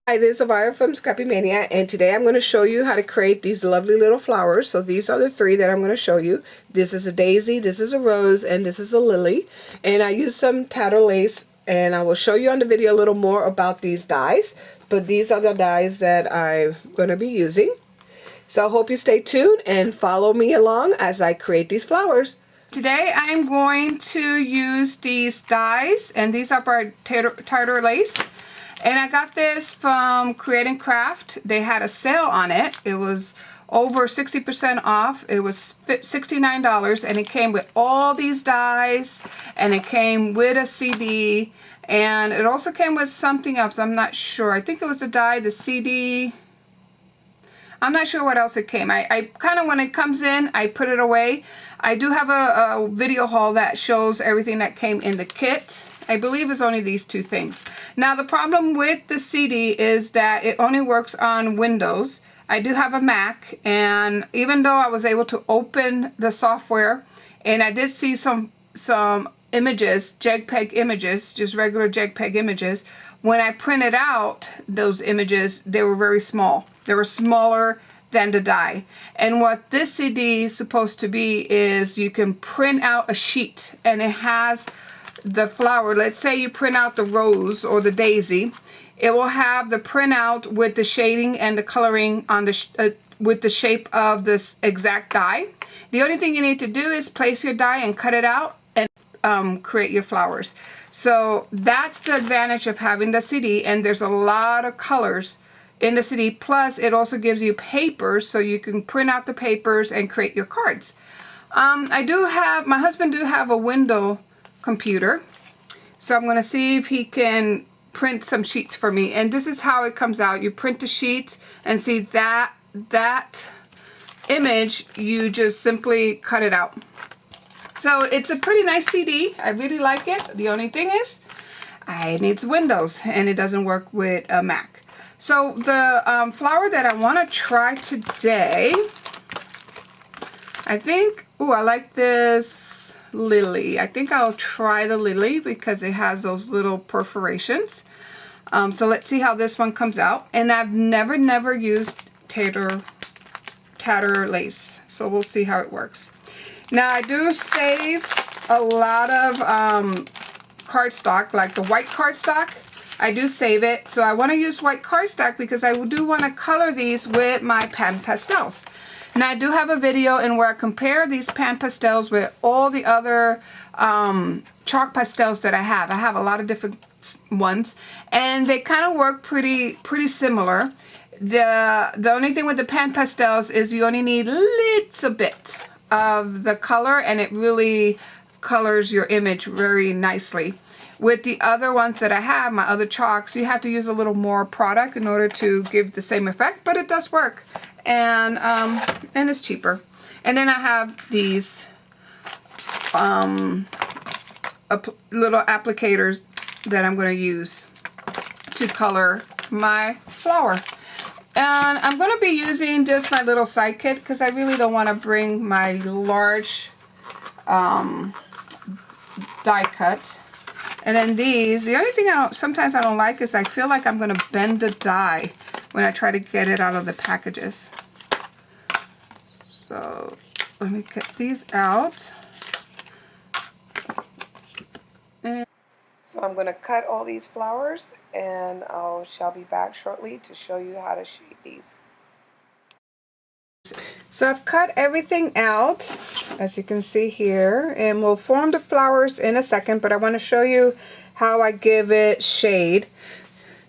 Hi, this is Elvira from Scrappy Mania, and today I'm going to show you how to create these lovely little flowers. So these are the three that I'm going to show you. This is a daisy, this is a rose, and this is a lily. And I used some Tattered lace, and I will show you on the video a little more about these dies. But these are the dies that I'm going to be using. So I hope you stay tuned and follow me along as I create these flowers. Today I'm going to use these dies, and these are our Tattered lace. And I got this from Create and Craft. They had a sale on it. It was over 60% off. It was $69, and it came with all these dies, and it came with a CD, and it also came with something else. I'm not sure. I think it was a die, the CD. I'm not sure what else it came. I kind of, when it comes in, I put it away. I do have a video haul that shows everything that came in the kit. I believe it's only these two things. Now the problem with the CD is that it only works on Windows. I do have a Mac, and even though I was able to open the software, and I did see some images, JPEG images, just regular JPEG images, when I printed out those images, they were very small. They were smaller than the die. And what this CD is supposed to be is you can print out a sheet, and it has the flower. Let's say you print out the rose or the daisy. It will have the printout with the shading and the coloring on the with the shape of this exact die. The only thing you need to do is place your die and cut it out and create your flowers. So that's the advantage of having the CD, and there's a lot of colors in the CD. Plus it also gives you papers, so you can print out the papers and create your cards. My husband do have a window computer, so I'm going to see if he can print some sheets for me, and this is how it comes out. You print the sheet, and see that image, you just simply cut it out. So it's a pretty nice CD. I really like it. The only thing is it needs Windows, and it doesn't work with a Mac. So the flower that I want to try today, I think, I like this lily. I think I'll try the lily because it has those little perforations. So let's see how this one comes out. And I've never used Tattered lace, so we'll see how it works. Now I do save a lot of cardstock, like the white cardstock. I do save it, so I want to use white cardstock because I do want to color these with my pan pastels. Now I do have a video in where I compare these pan pastels with all the other chalk pastels that I have. I have a lot of different ones, and they kind of work pretty similar. The only thing with the pan pastels is you only need little bit of the color, and it really colors your image very nicely. With the other ones that I have, my other chalks, you have to use a little more product in order to give the same effect, but it does work. And it's cheaper. And then I have these little applicators that I'm going to use to color my flower. And I'm going to be using just my little side kit because I really don't want to bring my large die cut. And then these, the only thing sometimes I don't like is I feel like I'm going to bend the die when I try to get it out of the packages. So let me get these out. And so I'm going to cut all these flowers, and I shall be back shortly to show you how to shade these. So I've cut everything out, as you can see here, and we'll form the flowers in a second, but I want to show you how I give it shade.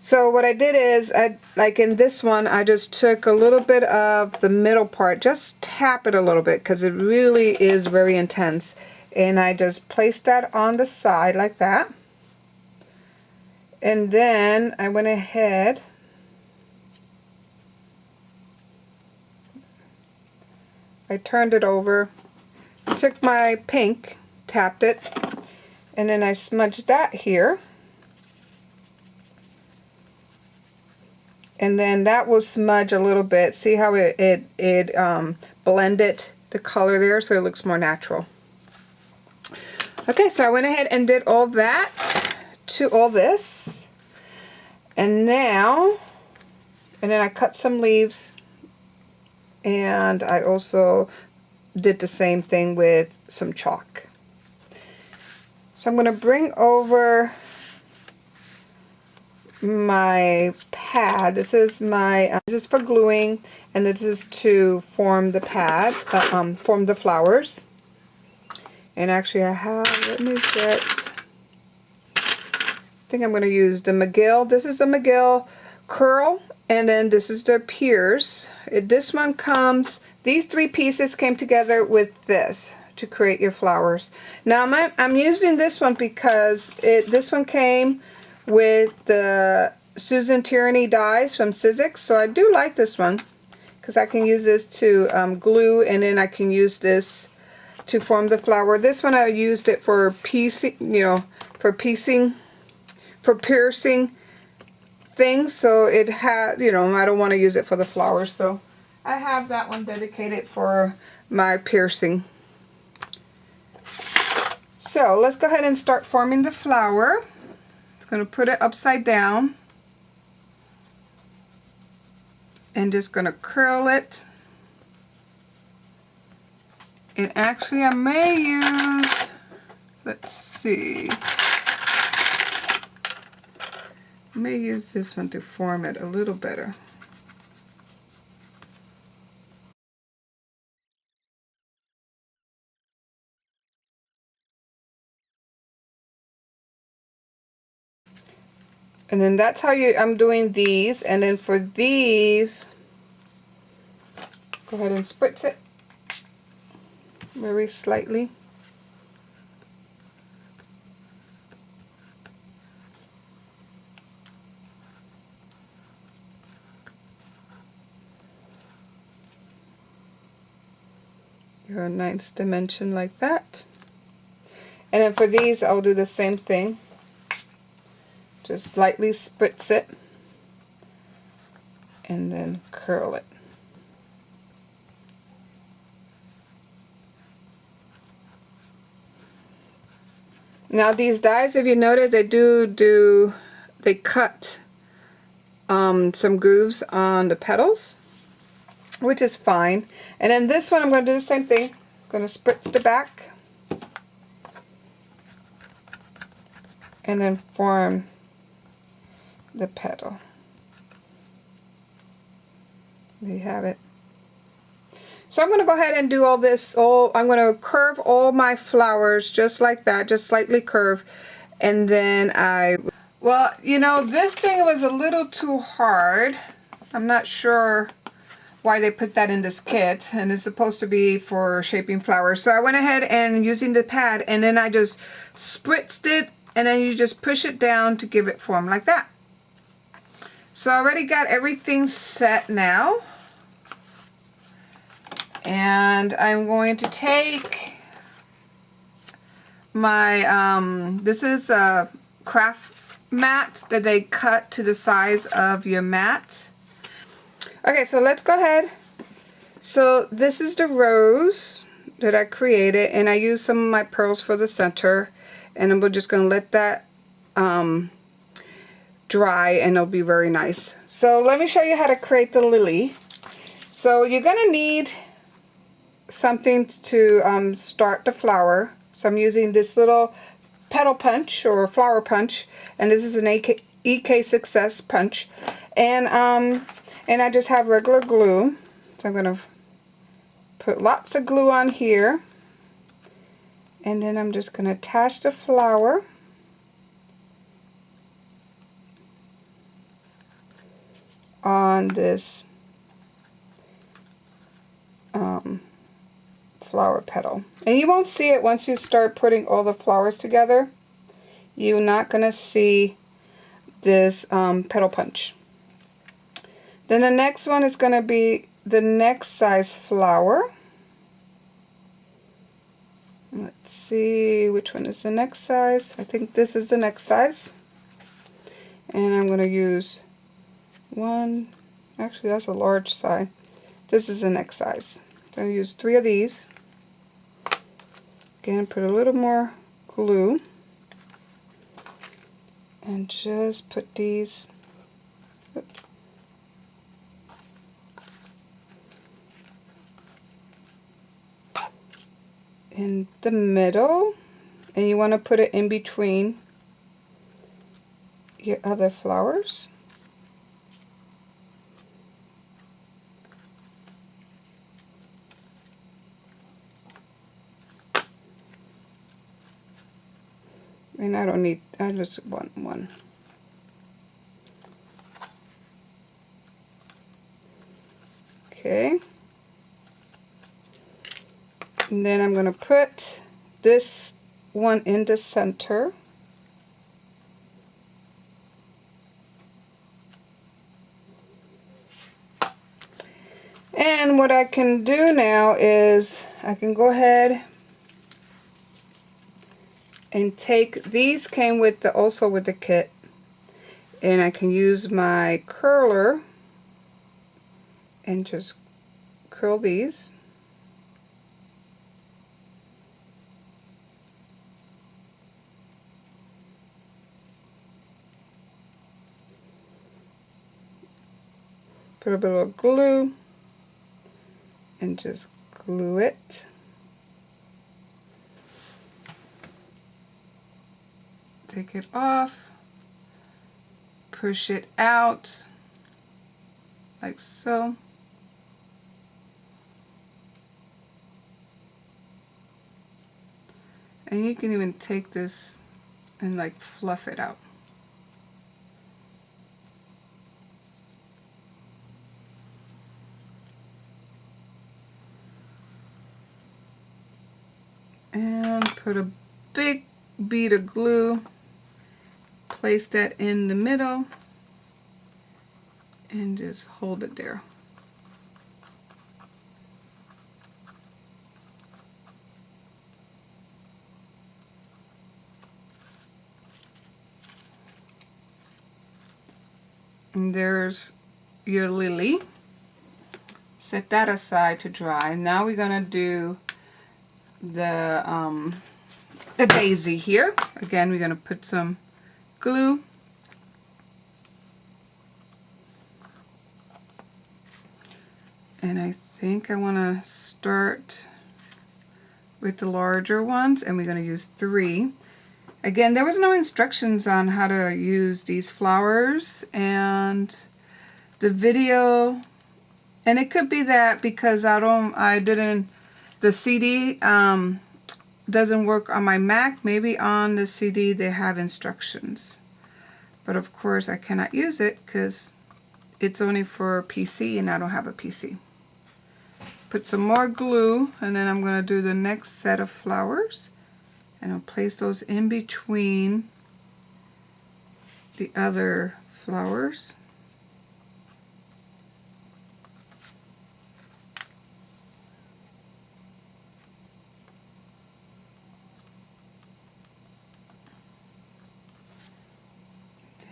So what I did is, like in this one, I just took a little bit of the middle part, just tap it a little bit because it really is very intense, and I just placed that on the side like that. And then I went ahead I turned it over, took my pink, tapped it, and then I smudged that here. And then that will smudge a little bit. See how it blended the color there so it looks more natural. Okay, so I went ahead and did all that to all this. And now And then I cut some leaves, and I also did the same thing with some chalk. So I'm going to bring over my pad. This is for gluing, and this is to form the pad, form the flowers. And actually I have, let me set, I think I'm going to use the McGill. This is the McGill curl, and then this is the Pierce. This one comes, these three pieces came together with this to create your flowers. Now I'm using this one because this one came with the Susan Tyranny dies from Sizzix, so I do like this one because I can use this to glue, and then I can use this to form the flower. This one I used it for piecing, for piercing things, so it had, I don't want to use it for the flowers, so I have that one dedicated for my piercing. So let's go ahead and start forming the flower. It's going to put it upside down and just going to curl it. And actually I may use, let's see, I may use this one to form it a little better. And then that's how I'm doing these. And then for these, go ahead and spritz it very slightly. Your nice dimension like that. And then for these, I'll do the same thing. Just lightly spritz it and then curl it. Now these dies, if you notice, they cut some grooves on the petals, which is fine. And then this one I'm going to do the same thing. I'm going to spritz the back and then form the petal. There you have it. So I'm going to go ahead and do all this. I'm going to curve all my flowers just like that, just slightly curve. And then well, this thing was a little too hard. I'm not sure why they put that in this kit, and it's supposed to be for shaping flowers. So I went ahead and using the pad, and then I just spritzed it, and then you just push it down to give it form like that. So I already got everything set now. And I'm going to take my, this is a craft mat that they cut to the size of your mat. Okay, so let's go ahead. So this is the rose that I created, and I used some of my pearls for the center, and I'm just going to let that dry, and it'll be very nice. So let me show you how to create the lily. So you're going to need something to start the flower. So I'm using this little petal punch or flower punch, and this is an EK Success punch, and I just have regular glue. So I'm going to put lots of glue on here, and then I'm just going to attach the flower on this flower petal. And you won't see it once you start putting all the flowers together. You're not going to see this petal punch. Then the next one is going to be the next size flower. Let's see which one is the next size. I think this is the next size. And I'm going to use one, actually that's a large size. This is the next size. So I'm going to use 3 of these. Again, put a little more glue. And just put these in the middle, and you want to put it in between your other flowers. And I don't need, I just want one. Okay. And then I'm going to put this one in the center. And what I can do now is I can go ahead and take, these came with the, also with the kit, and I can use my curler and just curl these. Put a bit of glue and just glue it. Take it off, push it out like so. And you can even take this and like fluff it out. And put a big bead of glue, place that in the middle, and just hold it there. And there's your lily. Set that aside to dry. Now we're gonna do the daisy here. Again, we're gonna put some glue. And I think I wanna start with the larger ones, and we're gonna use 3. Again, there was no instructions on how to use these flowers, and the video, and it could be that because the CD doesn't work on my Mac. Maybe on the CD they have instructions, but of course I cannot use it because it's only for PC and I don't have a PC. Put some more glue, and then I'm going to do the next set of flowers, and I'll place those in between the other flowers.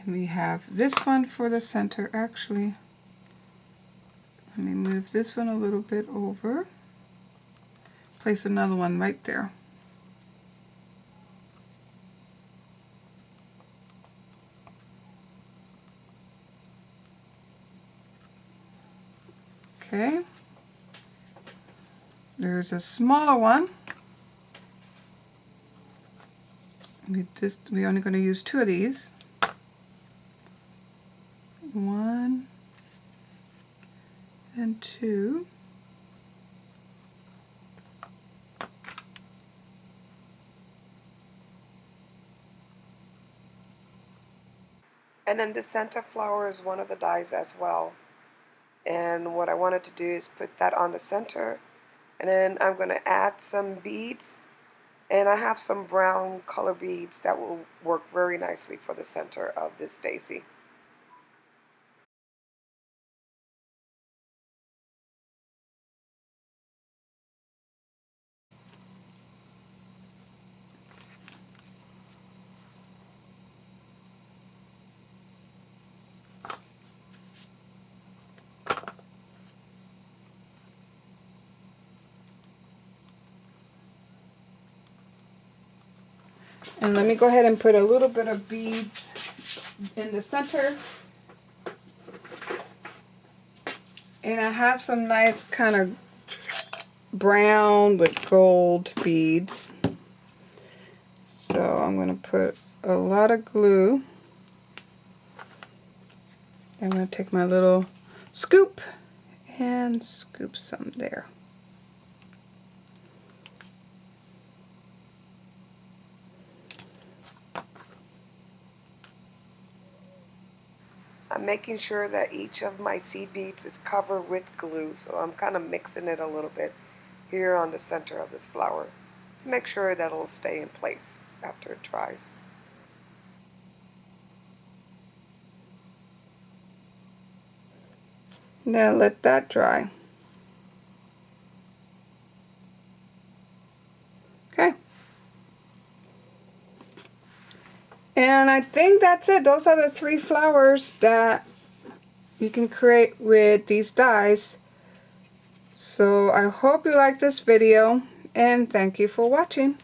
We have this one for the center. Actually, let me move this one a little bit over. Place another one right there. Okay. There's a smaller one. We're only going to use 2 of these. 1 and 2. And then the center flower is one of the dies as well. And what I wanted to do is put that on the center, and then I'm going to add some beads, and I have some brown color beads that will work very nicely for the center of this daisy. And let me go ahead and put a little bit of beads in the center. And I have some nice kind of brown with gold beads. So I'm going to put a lot of glue. I'm going to take my little scoop and scoop some there. I'm making sure that each of my seed beads is covered with glue, so I'm kind of mixing it a little bit here on the center of this flower to make sure that it'll stay in place after it dries. Now let that dry. Okay. And I think that's it. Those are the 3 flowers that you can create with these dies. So I hope you like this video and thank you for watching.